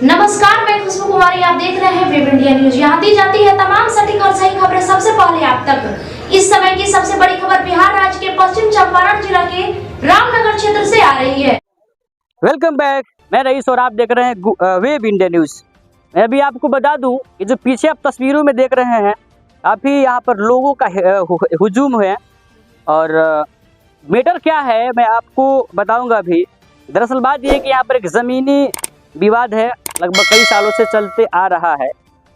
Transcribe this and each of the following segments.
नमस्कार, मैं खुशबू कुमारी। आप देख रहे हैं वेब इंडिया न्यूज। यहाँ दी जाती है तमाम सटीक और सही खबरें सबसे पहले आप तक। इस समय की सबसे बड़ी खबर बिहार राज्य के पश्चिम चंपारण जिला के रामनगर क्षेत्र से आ रही है। वेलकम बैक, मैं रईस और आप देख रहे हैं वेब इंडिया न्यूज। मैं अभी आपको बता दूं कि जो पीछे आप तस्वीरों में देख रहे हैं, अभी यहाँ पर लोगों का हुजूम है और मैटर क्या है मैं आपको बताऊंगा। अभी दरअसल बात यह है कि यहाँ पर एक ज़मीनी विवाद है, लगभग कई सालों से चलते आ रहा है।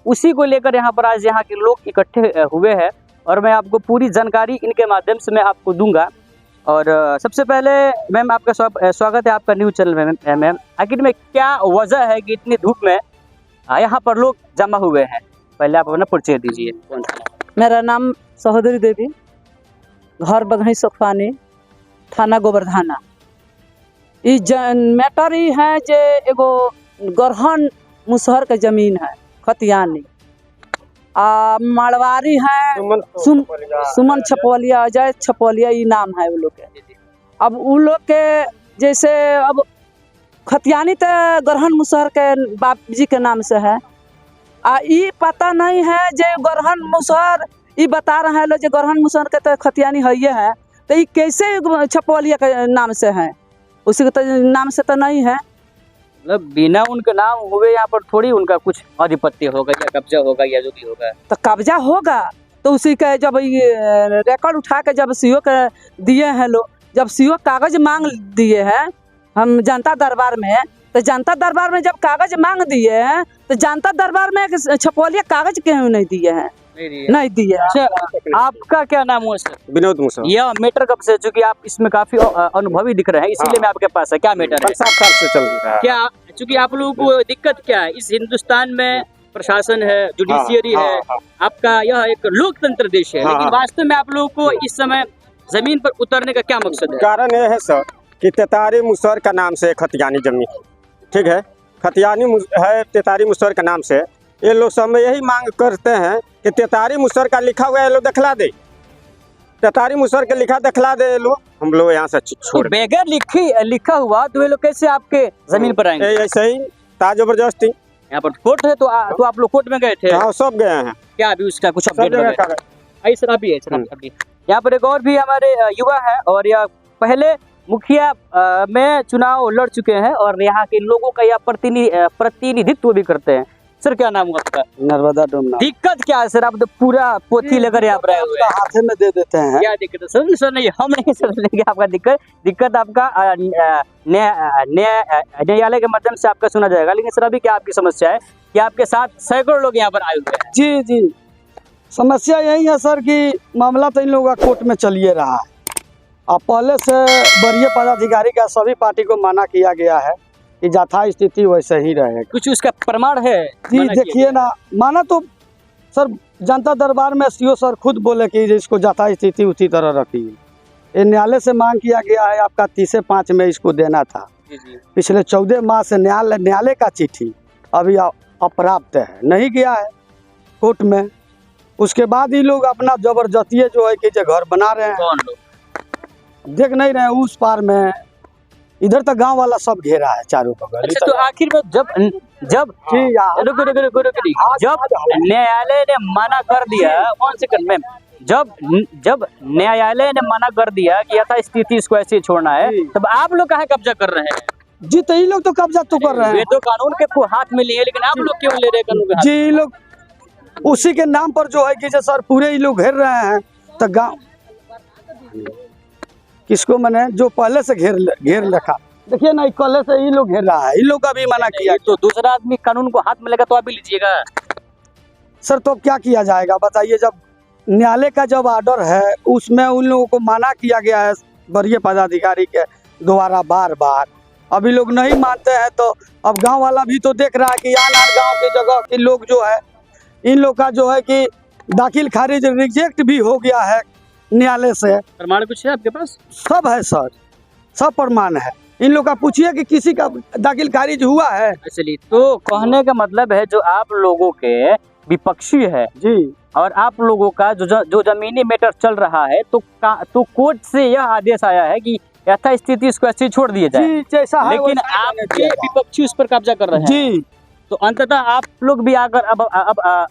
उसी को लेकर यहाँ पर आज यहाँ के लोग इकट्ठे हुए हैं और मैं आपको पूरी जानकारी इनके माध्यम से मैं आपको दूंगा। और सबसे पहले मैम आपका स्वागत है आपका न्यूज़ चैनल में। मैम आखिर में क्या वजह है कि इतनी धूप में यहाँ पर लोग जमा हुए हैं? पहले आप अपना परिचय दीजिए। मेरा नाम सहोदरी देवी, घर बघई सुखपानी, थाना गोवर्धना। ई मैटर ही है जे एगो गरहन मुसहर के जमीन है, खतियानी मारवाड़ी है, सुमन छपौलिया, अजय छपौलिया, ये नाम है वो लोग के। अब वो लोग के जैसे अब खतियानी तो गरहन मुसहर के बाप जी के नाम से है। ये पता नहीं है जे गरहन मुसहर ये बता रहे हैं लोग जो गरहन मुसहर के तो खतियानी है ये है, तो ये कैसे छपौलिया के नाम से है? उसी के तो नाम से तो नहीं है। मतलब बिना उनके नाम हुए यहाँ पर थोड़ी उनका कुछ आधिपत्य होगा या कब्जा होगा या जो भी होगा। तो कब्जा होगा तो उसी के जब ये रिकॉर्ड उठा के जब सीओ के दिए हैं लोग, जब सीओ कागज मांग दिए हैं हम जनता दरबार में, तो जनता दरबार में जब कागज मांग दिए हैं तो जनता दरबार में छपौलिया कागज क्यों नहीं दिए हैं? नहीं दिए। अच्छा, आपका क्या नाम है सर? विनोद मुसा। यह मैटर कब से, चूंकि आप इसमें काफी अनुभवी दिख रहे हैं इसीलिए मैं आपके पास है। क्या मैटर है? 7 साल से चल रहा है। क्या चूंकि आप लोगों को दिक्कत क्या है? इस हिंदुस्तान में प्रशासन है, जुडिशियरी है, आपका यह एक लोकतंत्र देश है, लेकिन वास्तव में आप लोगों को इस समय जमीन पर उतरने का क्या मकसद है? कारण यह है सर कि तेतारी मुसहर का नाम से खतियानी जमीन, ठीक है, खतियानी है तेतारी मुसहर का नाम से। ये लोग सब में यही मांग करते हैं कि तेतारी मुसहर का लिखा हुआ ये लोग दिखला दे, तेतारी मुसहर का लिखा दिखला दे ये लोग, हम लोग यहाँ से छोड़। तो बगैर लिखा हुआ तो ये लोग कैसे आपके जमीन पर आएंगे? ऐसे ही था जबरदस्ती। यहाँ पर कोर्ट है तो आप लोग कोर्ट में गए थे? हाँ, सब गए हैं। क्या अभी उसका कुछ अपडेट सब वगैरह? सर अभी है सर अभी। यहाँ पर एक और भी हमारे युवा है और यह पहले मुखिया में चुनाव लड़ चुके हैं और यहाँ के लोगों का यह प्रतिनिधित्व भी करते हैं। सर क्या नाम हुआ आपका? नर्मदा डोमना। दिक्कत क्या है सर? आप तो पूरा पोथी लेकर यहाँ पर आए हुए हैं। हाथे में दे देते हैं। क्या दिक्कत है सर? नहीं हम नहीं समझेंगे आपका दिक्कत आपका न्यायालय के माध्यम से आपका सुना जाएगा। लेकिन सर अभी क्या आपकी समस्या है कि आपके साथ सैकड़ों लोग यहाँ पर आए हुए हैं? जी जी, समस्या यही है सर कि मामला तो इन लोगों का कोर्ट में चलिए रहा है। अब पहले से वरीय पदाधिकारी का सभी पार्टी को माना किया गया है कि यथा स्थिति वैसे ही रहेगा। कुछ उसका प्रमाण है? जी देखिए ना, माना तो सर जनता दरबार में सीओ सर खुद बोले कि इसको यथा स्थिति उसी तरह रखिए। ये न्यायालय से मांग किया गया है, आपका 30/5 में इसको देना था। पिछले 14 माह से न्यायालय का चिट्ठी अभी अप्राप्त है, नहीं गया है कोर्ट में। उसके बाद ही लोग अपना जबरदस्ती जो है कि घर बना रहे हैं। कौन लोग? देख नहीं रहे उस पार में, इधर तक गांव वाला सब घेरा है चारों बगल। अच्छा, तो आखिर में जब जब न्यायालय ने मना कर दिया, जब न्यायालय ने मना कर दिया कि यथा स्थिति इसको ऐसे ही छोड़ना है, तब आप लोग कहाँ कब्जा कर रहे हैं? जी तो ये लोग तो कब्जा तो कर रहे हैं। वे तो कानून के हाथ में लिए, लेकिन आप लोग क्यों ले रहे कानून के हाथ? जी ये लोग उसी के नाम पर जो है कि सर पूरे ये लोग घेर रहे हैं। तो गाँव किसको मैंने जो पहले से घेर रखा, देखिए ना, पहले से ये लोग घेर रहा है, इन लोग का भी मना किया। तो दूसरा आदमी कानून को हाथ में लेगा तो आप भी लीजिएगा सर। तो क्या किया जाएगा बताइए? जब न्यायालय का जब ऑर्डर है उसमें उन लोगों को मना किया गया है वरीय पदाधिकारी के द्वारा बार बार, अभी लोग नहीं मानते हैं। तो अब गांव वाला भी तो देख रहा है कि आन गांव की जगह के लोग जो है, इन लोग का जो है कि दाखिल खारिज रिजेक्ट भी हो गया है न्यायालय से। प्रमाण कुछ है आपके पास? सब है सर, सब प्रमाण है। इन लोग का पूछिए कि किसी का दाखिल खारिज हुआ है। चलिए, तो कहने का मतलब है जो आप लोगों के विपक्षी है जी, और आप लोगों का जो जमीनी मैटर चल रहा है, तो कोर्ट से यह आदेश आया है कि यथा स्थिति इसको ऐसे छोड़ दिया जाए, जी जैसा है लेकिन आपके विपक्षी उस पर कब्जा कर रहे हैं। जी तो अंततः आप लोग भी आकर अब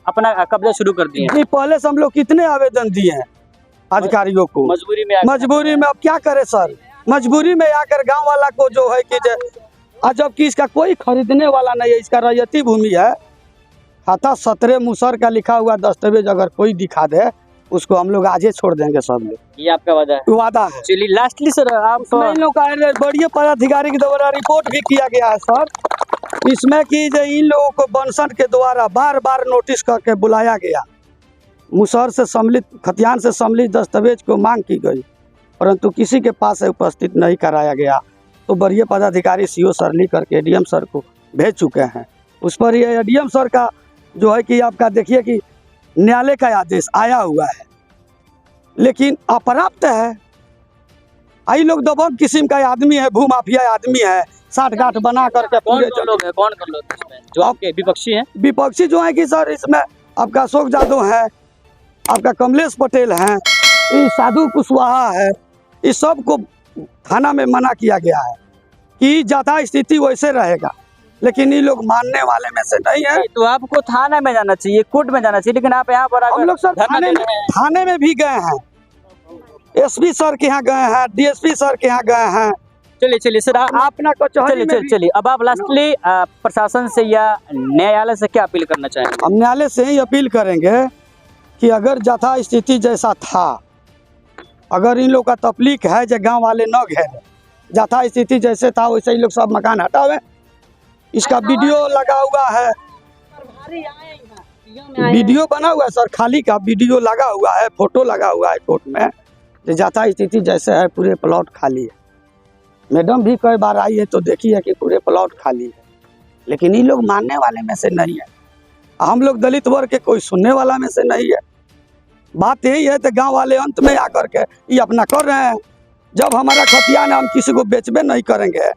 अपना कब्जा शुरू कर दिए हैं। जी, पहले से हम लोग कितने आवेदन दिए हैं अधिकारियों को। मजबूरी में आकर- मजबूरी में अब क्या करे सर, मजबूरी में आकर गांव वाला को जो है कि जबकि इसका कोई खरीदने वाला नहीं है, इसका रैयती भूमि है। खाता 17 मुसर का लिखा हुआ दस्तावेज अगर कोई दिखा दे उसको हम लोग आज ही छोड़ देंगे सब लोग, ये आपका वादा है। वादा है। चलिए लास्टली सर आप इसमें इन लोग का बड़े पदाधिकारी के द्वारा रिपोर्ट भी किया गया है सर, इसमें कि जो इन लोगों को बनसन के द्वारा बार बार नोटिस करके बुलाया गया, मुसहर से सम्मिलित खतियान से सम्मिलित दस्तावेज को मांग की गई, परंतु किसी के पास उपस्थित नहीं कराया गया। तो बड़े पदाधिकारी सीओ सर लिख करके एडीएम सर को भेज चुके हैं। उस पर ये एडीएम सर का जो है कि आपका देखिए कि न्यायालय का आदेश आया हुआ है, लेकिन अपर्याप्त है। आई लोग दबंग किस्म का आदमी है, भूमाफिया आदमी है, साठ गांठ बना करके कौन पूरे कौन लोग हैं, कौन कौन लोग हैं इसमें? जो आपके विपक्षी हैं? विपक्षी जो है कि सर इसमें आपका अशोक यादव है, आपका कमलेश पटेल है, ये साधु कुशवाहा है, इस सब को थाना में मना किया गया है कि जहाँ स्थिति वैसे रहेगा, लेकिन ये लोग मानने वाले में से नहीं है। तो आपको थाना में जाना चाहिए, कोर्ट में जाना चाहिए, लेकिन आप यहाँ पर हम लोग सर थाने में भी गए हैं, एसपी सर के यहाँ गए हैं, डीएसपी सर के यहाँ गए हैं। चलिए सर आप अपना कचहरी में भी- चलिए अब आप लास्टली प्रशासन से या न्यायालय से क्या अपील करना चाहेंगे? हम न्यायालय से ही अपील करेंगे कि अगर यथा स्थिति जैसा था, अगर इन लोग का तकलीफ है जो गांव वाले न घेरे, यथा स्थिति जैसे था वैसे ही लोग सब मकान हटावे। इसका वीडियो लगा हुआ है, वीडियो बना हुआ है सर, खाली का वीडियो लगा हुआ है, फोटो लगा हुआ है कोर्ट में, यथा स्थिति जैसे है पूरे प्लॉट खाली है। मैडम भी कई बार आई है तो देखी है कि पूरे प्लॉट खाली है, लेकिन ये लोग मानने वाले में से नहीं है। हम लोग दलित वर्ग के कोई सुनने वाला में से नहीं है। बात यही है तो गांव वाले अंत में आकर के ये अपना कर रहे हैं। जब हमारा खतियान हम किसी को बेचबे नहीं करेंगे,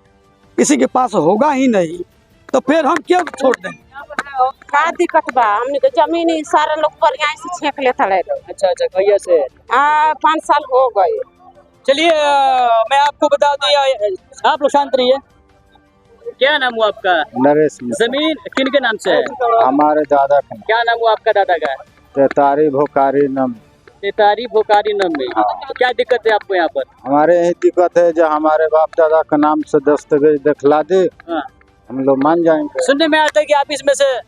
किसी के पास होगा ही नहीं, तो फिर हम क्यों छोड़ देंगे? का दिक्कत बा, हमने तो जमीन ही सारा लोग पर यहाँ से छेक लेता रहे। अच्छा भैया से 5 साल हो गए। चलिए मैं आपको बता दूं, आप लोग शांत रहिए। क्या नाम हुआ आपका? नरेश जमीन किन के नाम से है? हमारे दादा का क्या नाम हुआ आपका दादा का? तेतारी भोकारी नाम। तेतारी भोकारी नाम में। तो क्या दिक्कत है आपको यहाँ पर? हमारे यही दिक्कत है जो हमारे बाप दादा का नाम से दस्तावेज दिखला दे, हाँ। हम लोग मान जाएंगे। सुनने में आता है कि आप इसमें से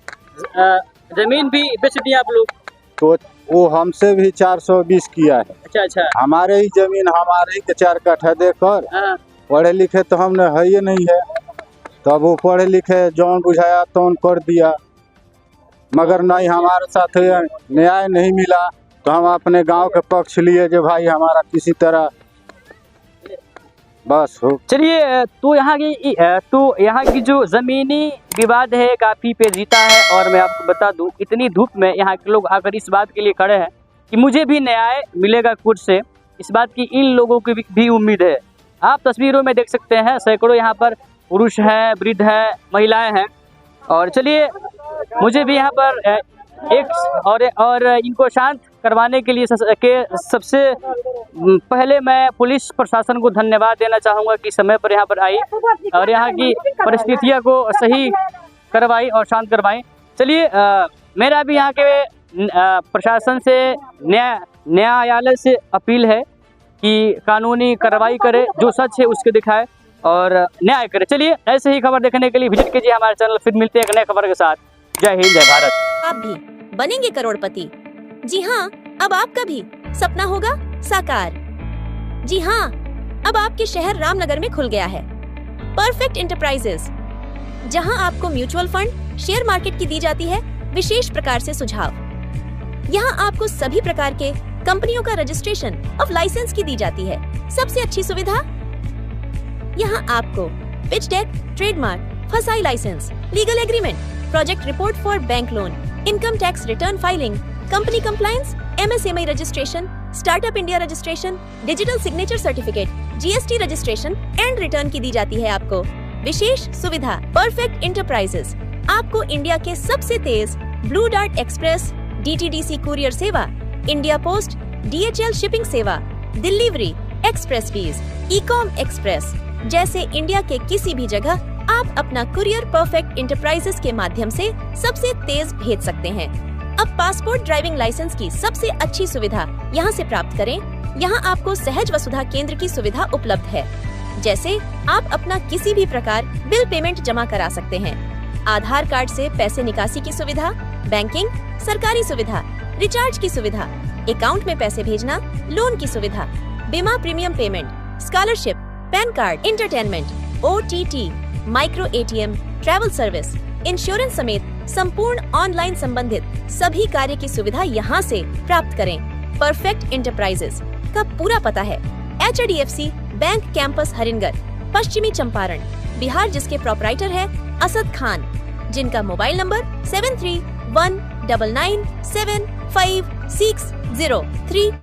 जमीन भी बेच दी आप लोग। तो वो हमसे भी 420 किया है। अच्छा हमारे ही जमीन हमारे ही के 4 कट्ठा देकर हाँ। पढ़े लिखे तो हमने है ही नहीं है, तब वो पढ़े लिखे जौन बुझाया तौन कर दिया, मगर नहीं हमारे साथ न्याय नहीं मिला। तो हम अपने गांव के पक्ष लिए जो भाई हमारा किसी तरह बस हो। चलिए तो यहाँ की जो जमीनी विवाद है काफी पेचीदा है, और मैं आपको बता दूं इतनी धूप में यहाँ के लोग आकर इस बात के लिए खड़े हैं कि मुझे भी न्याय मिलेगा कोर्ट से, इस बात की इन लोगों की भी उम्मीद है। आप तस्वीरों में देख सकते हैं सैकड़ों यहाँ पर पुरुष हैं, वृद्ध हैं, महिलाएं हैं। और चलिए मुझे भी यहाँ पर और इनको शांत करवाने के लिए सबसे पहले मैं पुलिस प्रशासन को धन्यवाद देना चाहूँगा कि समय पर यहाँ पर आई और यहाँ की परिस्थितियों को सही करवाई और शांत करवाई। चलिए मेरा भी यहाँ के प्रशासन से न्यायालय से अपील है कि कानूनी कार्रवाई करे, जो सच है उसके दिखाए और न्याय करे। चलिए ऐसे ही खबर देखने के लिए विजिट कीजिए हमारे चैनल। फिर मिलते हैं एक नए खबर के साथ। जय हिंद, जय भारत। आप भी बनेंगे करोड़पति। जी हाँ, अब आपका भी सपना होगा साकार। जी हाँ, अब आपके शहर रामनगर में खुल गया है परफेक्ट एंटरप्राइजेस, जहां आपको म्यूचुअल फंड, शेयर मार्केट की दी जाती है विशेष प्रकार से सुझाव। यहां आपको सभी प्रकार के कंपनियों का रजिस्ट्रेशन ऑफ लाइसेंस की दी जाती है। सबसे अच्छी सुविधा, यहाँ आपको pitch deck, trademark, FSSAI license, legal agreement, project report for bank loan, income tax return filing, company compliance, MSME registration, startup India registration, digital signature certificate, GST registration and return की दी जाती है आपको विशेष सुविधा। परफेक्ट एंटरप्राइजेस आपको India के सबसे तेज Blue Dart Express, DTDC courier सेवा, इंडिया पोस्ट, डीएचएल शिपिंग सेवा, delivery, express fees, e-com express जैसे इंडिया के किसी भी जगह आप अपना कुरियर परफेक्ट इंटरप्राइजेस के माध्यम से सबसे तेज भेज सकते हैं। अब पासपोर्ट ड्राइविंग लाइसेंस की सबसे अच्छी सुविधा यहाँ से प्राप्त करें। यहाँ आपको सहज वसुधा केंद्र की सुविधा उपलब्ध है, जैसे आप अपना किसी भी प्रकार बिल पेमेंट जमा करा सकते हैं, आधार कार्ड से पैसे निकासी की सुविधा, बैंकिंग, सरकारी सुविधा, रिचार्ज की सुविधा, अकाउंट में पैसे भेजना, लोन की सुविधा, बीमा premium payment, scholarship, pan card, entertainment, OTT, micro ATM, travel service, insurance समेत संपूर्ण ऑनलाइन संबंधित सभी कार्य की सुविधा यहाँ से प्राप्त करें। परफेक्ट इंटरप्राइजेस का पूरा पता है HDFC बैंक कैंपस हरिनगर, पश्चिमी चंपारण, बिहार, जिसके प्रोपराइटर है असद खान, जिनका मोबाइल नंबर 7319975603